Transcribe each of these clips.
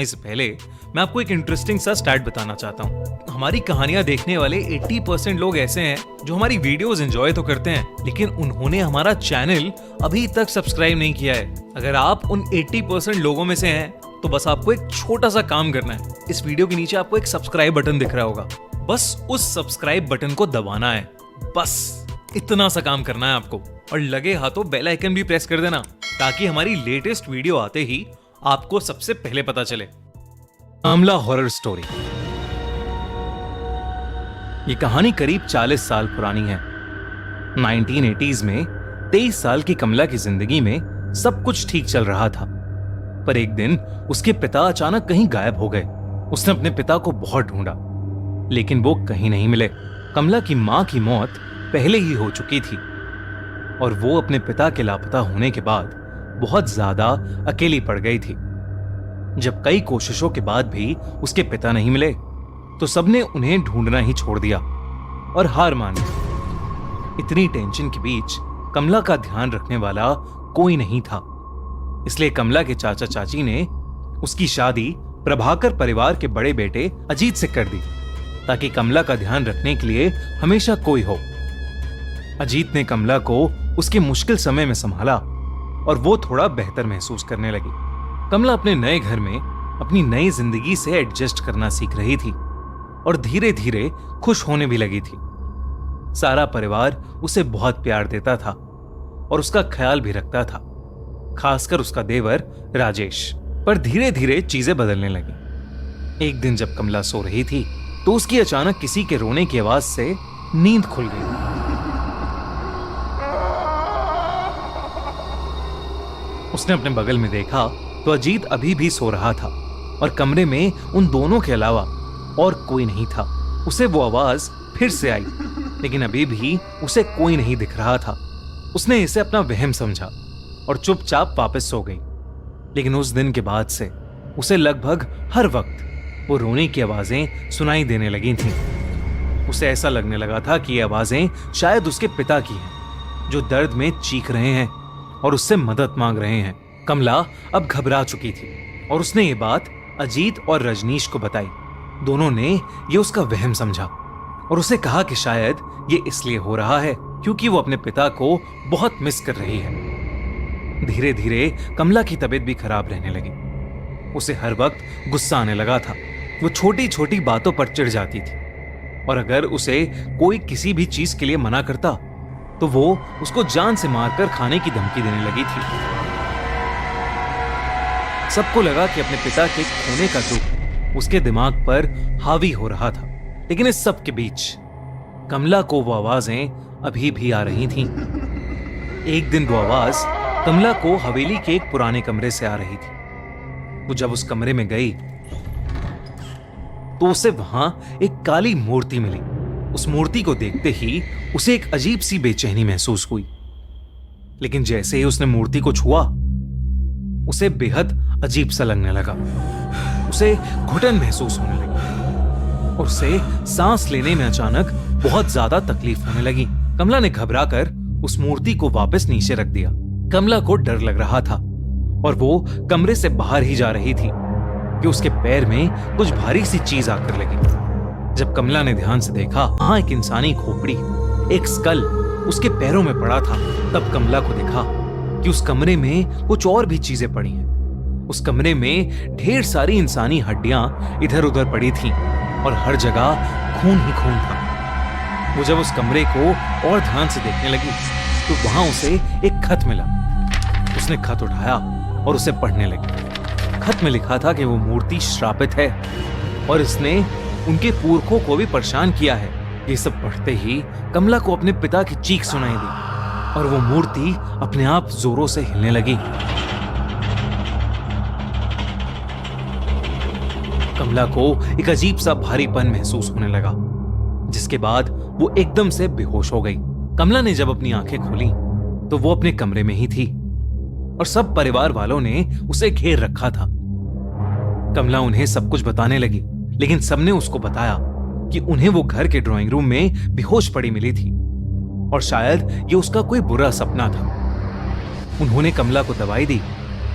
जाने से पहले मैं आपको एक इंटरेस्टिंग सा स्टैट बताना चाहता हूँ। हमारी कहानियां देखने वाले 80% लोग ऐसे हैं जो हमारी वीडियोस एंजॉय तो करते हैं, लेकिन उन्होंने हमारा चैनल अभी तक सब्सक्राइब नहीं किया है। अगर आप उन 80% लोगों में से हैं तो बस आपको एक छोटा सा काम करना है। इस वीडियो के नीचे आपको एक सब्सक्राइब बटन दिख रहा होगा, बस उस सब्सक्राइब बटन को दबाना है। बस इतना सा काम करना है आपको, और लगे हाथों बेल आइकन भी प्रेस कर देना ताकि हमारी लेटेस्ट वीडियो आते ही आपको सबसे पहले पता चले। मामला हॉरर स्टोरी। ये कहानी करीब 40 साल पुरानी है। 1980s में 23 साल की कमला की जिंदगी में सब कुछ ठीक चल रहा था, पर एक दिन उसके पिता अचानक कहीं गायब हो गए। उसने अपने पिता को बहुत ढूंढा, लेकिन वो कहीं नहीं मिले। कमला की मां की मौत पहले ही हो चुकी थी और वो अपने पिता के लापता होने के बाद बहुत ज्यादा अकेली पड़ गई थी। जब कई कोशिशों के बाद भी उसके पिता नहीं मिले तो सबने उन्हें ढूंढना ही छोड़ दिया और हार मान ली। इतनी टेंशन के बीच कमला का ध्यान रखने वाला कोई नहीं था, इसलिए कमला के चाचा चाची ने उसकी शादी प्रभाकर परिवार के बड़े बेटे अजीत से कर दी, ताकि कमला का ध्यान रखने के लिए हमेशा कोई हो। अजीत ने कमला को उसके मुश्किल समय में संभाला और वो थोड़ा बेहतर महसूस करने लगी। कमला अपने नए घर में अपनी नई जिंदगी से एडजस्ट करना सीख रही थी और धीरे धीरे खुश होने भी लगी थी। सारा परिवार उसे बहुत प्यार देता था और उसका ख्याल भी रखता था, खासकर उसका देवर राजेश। पर धीरे धीरे चीजें बदलने लगी। एक दिन जब कमला सो रही थी तो उसकी अचानक किसी के रोने की आवाज से नींद खुल गई। उसने अपने बगल में देखा तो अजीत अभी भी सो रहा था और कमरे में उन दोनों के अलावा और कोई नहीं था। उसे वो आवाज फिर से आई, लेकिन अभी भी उसे कोई नहीं दिख रहा था। उसने इसे अपना वहम समझा और चुपचाप वापस सो गई। लेकिन उस दिन के बाद से उसे लगभग हर वक्त वो रोने की आवाजें सुनाई देने लगी थीं। उसे ऐसा लगने लगा था कि ये आवाजें शायद उसके पिता की हैं, जो दर्द में चीख रहे हैं और उससे मदद मांग रहे हैं। कमला अब घबरा चुकी थी और उसने ये बात अजीत और रजनीश को बताई। दोनों ने ये उसका वहम समझा और उसे कहा कि शायद ये इसलिए हो रहा है क्योंकि वो अपने पिता को बहुत मिस कर रही है। धीरे धीरे कमला की तबीयत भी खराब रहने लगी। उसे हर वक्त गुस्सा आने लगा था। वो छोटी छोटी बातों पर चिढ़ जाती थी और अगर उसे कोई किसी भी चीज के लिए मना करता तो वो उसको जान से मारकर खाने की धमकी देने लगी थी। सबको लगा कि अपने पिता के खोने का दुख उसके दिमाग पर हावी हो रहा था, लेकिन इस सब के बीच कमला को वो आवाजें अभी भी आ रही थीं। एक दिन वो आवाज कमला को हवेली के एक पुराने कमरे से आ रही थी। वो जब उस कमरे में गई तो उसे वहां एक काली मूर्ति मिली। उस मूर्ति को देखते ही उसे एक अजीब सी बेचैनी महसूस हुई, लेकिन जैसे ही उसने मूर्ति को छुआ उसे बेहद अजीब सा लगने लगा। उसे घुटन महसूस होने लगी और उसे सांस लेने में अचानक बहुत ज्यादा तकलीफ होने लगी। कमला ने घबराकर उस मूर्ति को वापस नीचे रख दिया। कमला को डर लग रहा था और वो कमरे से बाहर ही जा रही थी कि उसके पैर में कुछ भारी सी चीज आकर लगी। जब कमला ने ध्यान से देखा, वहां एक इंसानी खोपड़ी, एक स्कल उसके पैरों में पड़ा था। तब कमला को देखा कि उस कमरे में कुछ और भी चीजें पड़ी हैं। उस कमरे में ढेर सारी इंसानी हड्डियां इधर उधर पड़ी थीं और हर जगह खून ही खून था। वो जब उस कमरे को और ध्यान से देखने लगी तो वहां उसे एक खत मिला। उसने खत उठाया और उसे पढ़ने लगी। खत में लिखा था कि वो मूर्ति श्रापित है और इसने उनके पुरखों को भी परेशान किया है। ये सब पढ़ते ही कमला को अपने पिता की चीख सुनाई दी और वो मूर्ति अपने आप जोरों से हिलने लगी। कमला को एक अजीब सा भारीपन महसूस होने लगा, जिसके बाद वो एकदम से बेहोश हो गई। कमला ने जब अपनी आंखें खोली तो वो अपने कमरे में ही थी और सब परिवार वालों ने उसे घेर रखा था। कमला उन्हें सब कुछ बताने लगी, लेकिन सबने उसको बताया कि उन्हें वो घर के ड्राइंग रूम में बेहोश पड़ी मिली थी और शायद ये उसका कोई बुरा सपना था। उन्होंने कमला को दवाई दी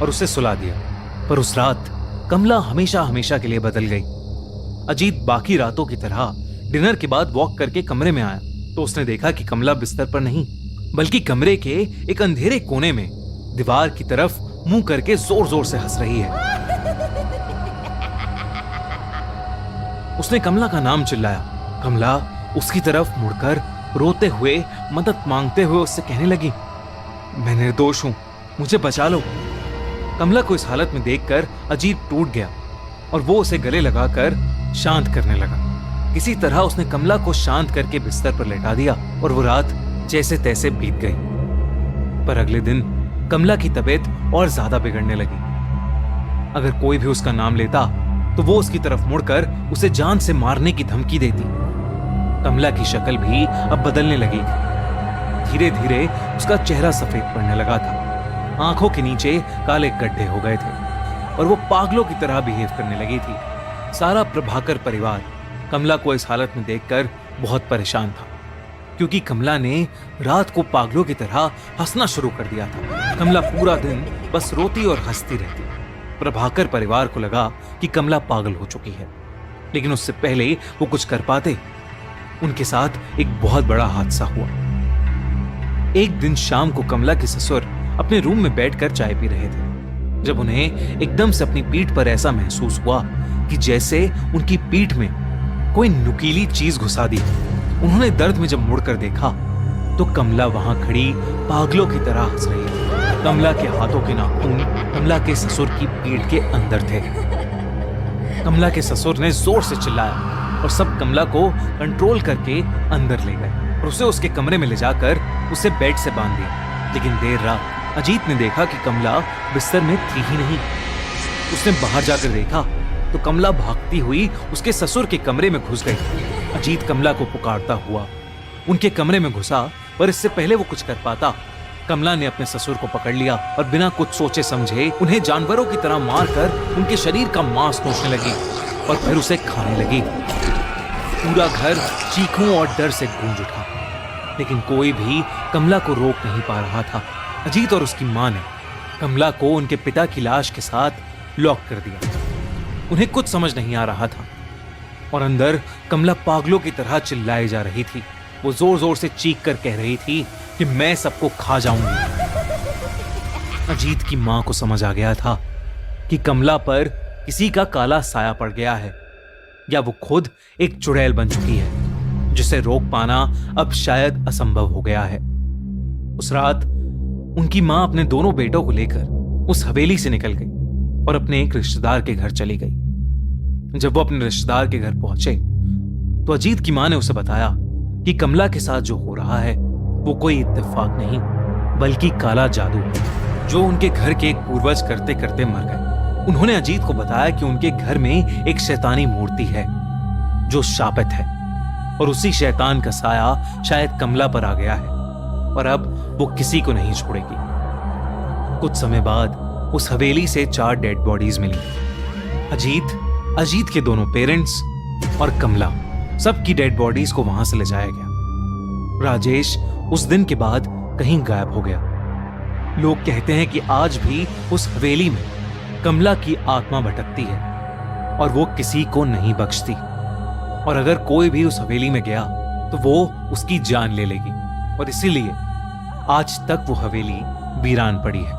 और उसे सुला दिया, पर उस रात कमला हमेशा हमेशा के लिए बदल गई। अजीत बाकी रातों की तरह डिनर के बाद वॉक करके कमरे में आया तो उसने देखा कि कमला बिस्तर पर नहीं, बल्कि कमरे के एक अंधेरे कोने में दीवार की तरफ मुंह करके जोर जोर से हंस रही है। उसने कमला का नाम चिल्लाया। कमला उसकी तरफ मुड़कर रोते हुए, मदद मांगते हुए उससे कहने लगी, मैं निर्दोष हूं, मुझे बचा लो। कमला को इस हालत में देखकर अजीत टूट गया और वो उसे गले लगाकर शांत करने लगा। किसी तरह उसने कमला को शांत करके बिस्तर पर लेटा दिया और वो रात जैसे तैसे बीत गई। पर अगले दिन कमला की तबीयत और ज्यादा बिगड़ने लगी। अगर कोई भी उसका नाम लेता तो वो उसकी तरफ मुड़कर उसे जान से मारने की धमकी देती। कमला की शक्ल भी अब बदलने लगी थी। धीरे धीरे उसका चेहरा सफेद पड़ने लगा था, आंखों के नीचे काले गड्ढे हो गए थे और वो पागलों की तरह बिहेव करने लगी थी। सारा प्रभाकर परिवार कमला को इस हालत में देखकर बहुत परेशान था, क्योंकि कमला ने रात को पागलों की तरह हंसना शुरू कर दिया था। कमला पूरा दिन बस रोती और हंसती रहती। प्रभाकर परिवार को लगा कि कमला पागल हो चुकी है, लेकिन उससे पहले वो कुछ कर पाते, उनके साथ एक बहुत बड़ा हादसा हुआ। एक दिन शाम को कमला के ससुर अपने रूम में बैठकर चाय पी रहे थे, जब उन्हें एकदम से अपनी पीठ पर ऐसा महसूस हुआ कि जैसे उनकी पीठ में कोई नुकीली चीज घुसा दी। उन्होंने दर्द में जब मुड़कर देखा तो कमला वहां खड़ी पागलों की तरह हंस रही थी। कमला के हाथों के नाखून कमला के ससुर की पीठ के अंदर थे। कमला के ससुर ने जोर से चिल्लाया और सब कमला को कंट्रोल करके अंदर ले गए और उसे उसके कमरे में ले जाकर उसे बेड से बांध दिया। लेकिन देर रात अजीत ने देखा कि कमला बिस्तर में थी ही नहीं। उसने बाहर जाकर देखा तो कमला भागती हुई उसके ससुर के कमरे में घुस गई। अजीत कमला को पुकारता हुआ उनके कमरे में घुसा, पर इससे पहले वो कुछ कर पाता, कमला ने अपने ससुर को पकड़ लिया और बिना कुछ सोचे समझे उन्हें जानवरों की तरह मारकर उनके शरीर का मांस नोचने लगी और फिर उसे खाने लगी। पूरा घर चीखों और डर से गूंज उठा, लेकिन कोई भी कमला को रोक नहीं पा रहा था। अजीत और उसकी मां ने कमला को उनके पिता की लाश के साथ लॉक कर दिया। उन्हें कुछ समझ नहीं आ रहा था और अंदर कमला पागलों की तरह चिल्लाई जा रही थी। वो जोर जोर से चीख कर कह रही थी कि मैं सबको खा जाऊंगी। अजीत की मां को समझ आ गया था कि कमला पर किसी का काला साया पड़ गया है, या वो खुद एक चुड़ैल बन चुकी है जिसे रोक पाना अब शायद असंभव हो गया है। उस रात उनकी मां अपने दोनों बेटों को लेकर उस हवेली से निकल गई और अपने एक रिश्तेदार के घर चली गई। जब वो अपने रिश्तेदार के घर पहुंचे तो अजीत की मां ने उसे बताया कि कमला के साथ जो हो रहा है वो कोई इत्तेफाक नहीं, बल्कि काला जादू है जो उनके घर के एक पूर्वज करते करते मर गए। उन्होंने अजीत को बताया कि उनके घर में एक शैतानी मूर्ति है जो शापित है और उसी शैतान का साया शायद कमला पर आ गया है और अब वो किसी को नहीं छोड़ेगी। कुछ समय बाद उस हवेली से 4 डेड बॉडीज मिली। अजीत के दोनों पेरेंट्स और कमला, सबकी डेड बॉडीज को वहां से ले जाया गया। राजेश उस दिन के बाद कहीं गायब हो गया। लोग कहते हैं कि आज भी उस हवेली में कमला की आत्मा भटकती है और वो किसी को नहीं बख्शती, और अगर कोई भी उस हवेली में गया तो वो उसकी जान ले लेगी, और इसीलिए आज तक वो हवेली वीरान पड़ी है।